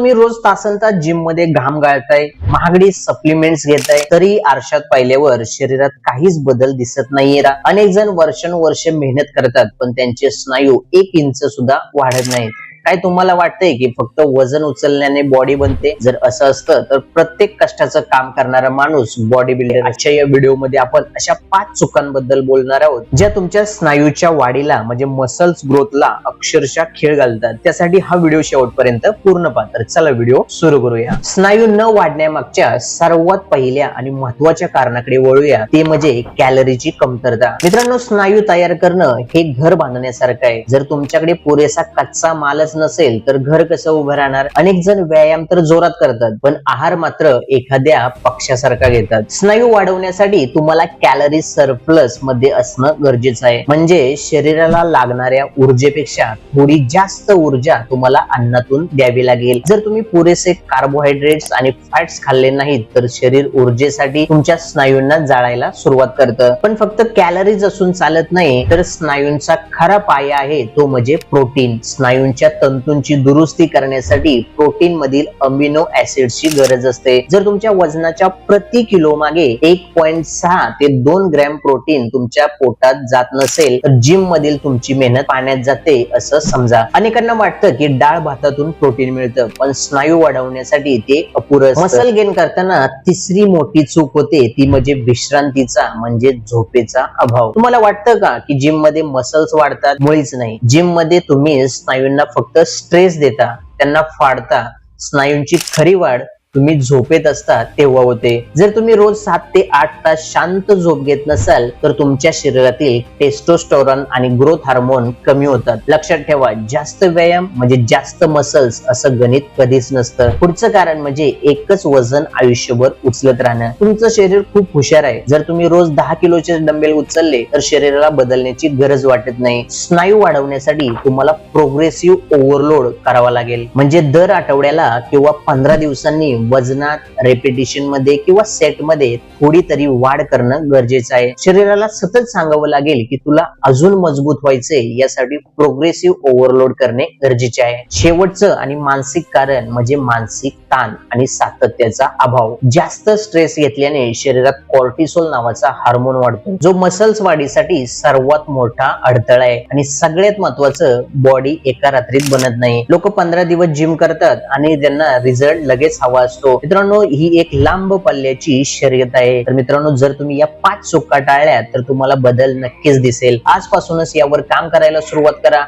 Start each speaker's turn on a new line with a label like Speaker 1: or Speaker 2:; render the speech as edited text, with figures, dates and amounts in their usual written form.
Speaker 1: तुम्ही रोज तासनतास जिम मध्ये घाम गाळताय, महागडी सप्लिमेंट्स घेताय, तरी आरशात पाहिल्यावर शरीरात काहीच बदल दिसत नाहीये. अनेक जण वर्षानुवर्ष मेहनत करतात, पण त्यांचे स्नायू 1 इंच सुद्धा वाढत नाहीत. काय तुम्हाला वाटतंय की फक्त वजन उचलण्याने बॉडी बनते? जर असं असतं तर प्रत्येक कष्टाचं काम करणारा माणूस बॉडी बिल्डर. आजच्या या व्हिडिओमध्ये आपण अशा 5 चुकांबद्दल बोलणार आहोत, ज्या तुमच्या स्नायूच्या वाढीला म्हणजे मसल्स ग्रोथला अक्षरशः खीळ घालतात. त्यासाठी हा व्हिडिओ शेवटपर्यंत पूर्ण पहा. तर चला व्हिडिओ सुरू करूया. स्नायू न वाढण्यामागच्या सर्वात पहिल्या आणि महत्वाच्या कारणाकडे वळूया, ते म्हणजे कॅलरीची कमतरता. मित्रांनो, स्नायू तयार करणं हे घर बांधण्यासारखं आहे. जर तुमच्याकडे पुरेसा कच्चा मालच नसेल तर घर कसं उभं राहणार? अनेक जण व्यायाम तर जोरात करतात, पण आहार मात्र एखाद्या पक्षासारखा घेतात. स्नायू वाढवण्यासाठी तुम्हाला कॅलरी सरप्लस मध्ये असणं गरजेचं आहे. म्हणजे शरीराला लागणाऱ्या ऊर्जेपेक्षा थोडी जास्त ऊर्जा तुम्हाला अन्नातून द्यावी लागेल. जर तुम्ही पुरेसे कार्बोहायड्रेट्स आणि फॅट्स खाल्ले नाहीत तर शरीर ऊर्जेसाठी तुमच्या स्नायूंना जाळायला सुरुवात करतं. पण फक्त कॅलरीज असून चालत नाही, तर स्नायूंचा खरा पाया आहे तो म्हणजे प्रोटीन. स्नायूंच्या तंतूंची दुरुस्ती करण्यासाठी प्रोटीन मधील अमिनो ऍसिडची गरज असते. जर तुमच्या वजनाच्या प्रति किलो मागे 1.6 ते 2 ग्रॅम प्रोटीन तुमच्या पोटात जात नसेल तर जिम मधील तुमची मेहनत पाण्यात जाते असं समजा. अनेकांना वाटतं की डाळ भातातून प्रोटीन मिळतं, पण स्नायू वाढवण्यासाठी ते अपुरं असतं. मसल गेन करताना तिसरी मोठी चूक होते, ती म्हणजे विश्रांतीचा म्हणजे झोपेचा अभाव. तुम्हाला वाटतं का की जिम मध्ये मसल्स वाढतात? मुळीच नाही. जिम मध्ये तुम्ही स्नायूंना फक्त स्ट्रेस देता, त्यांना फाडता. स्नायूंची खरी वाढ तुम्ही झोपेत असता तेव्हा होते. जर तुम्ही रोज 7 ते 8 तास शांत झोप घेत नसाल तर तुमच्या शरीरातील टेस्टोस्टेरॉन आणि ग्रोथ हार्मोन कमी होतात. लक्षात ठेवा, जास्त व्यायाम म्हणजे जास्त मसल्स असं गणित कधीच नसतं. पुढचं कारण म्हणजे एकच वजन आयुष्यभर उचलत राहणं. तुमचं शरीर खूप हुशार आहे. जर तुम्ही रोज 10 किलोचे डंबेल उचलले तर शरीराला बदलण्याची गरज वाटत नाही. स्नायू वाढवण्यासाठी तुम्हाला प्रोग्रेसिव्ह ओव्हरलोड करावा लागेल. म्हणजे दर आठवड्याला किंवा 15 दिवसांनी वजनात, रेपिटेशन मध्ये किंवा सेट मध्ये थोडी तरी वाढ करणं गरजेचं आहे. शरीराला सतत सांगावं लागेल की तुला अजून मजबूत व्हायचंय, यासाठी प्रोग्रेसिव्ह ओव्हरलोड करणे गरजेचे आहे. शेवटचं आणि मानसिक कारण म्हणजे मानसिक ताण आणि सातत्याचा अभाव. जास्त स्ट्रेस घेतल्याने शरीरात कॉर्टिसोल नावाचा हार्मोन वाढतो, जो मसल्स वाढीसाठी सर्वात मोठा अडथळा आहे. आणि सगळ्यात महत्वाचं, बॉडी एका रात्रीत बनत नाही. लोक 15 दिवस जिम करतात आणि त्यांना रिझल्ट लगेच हवा असतो. मित्रांनो, ही एक लांब पल्ल्याची शर्यत आहे. तर मित्रांनो, जर तुम्ही या 5 चुका टाळल्या तर तुम्हाला बदल नक्कीच दिसेल. आजपासूनच यावर काम करायला सुरुवात करा.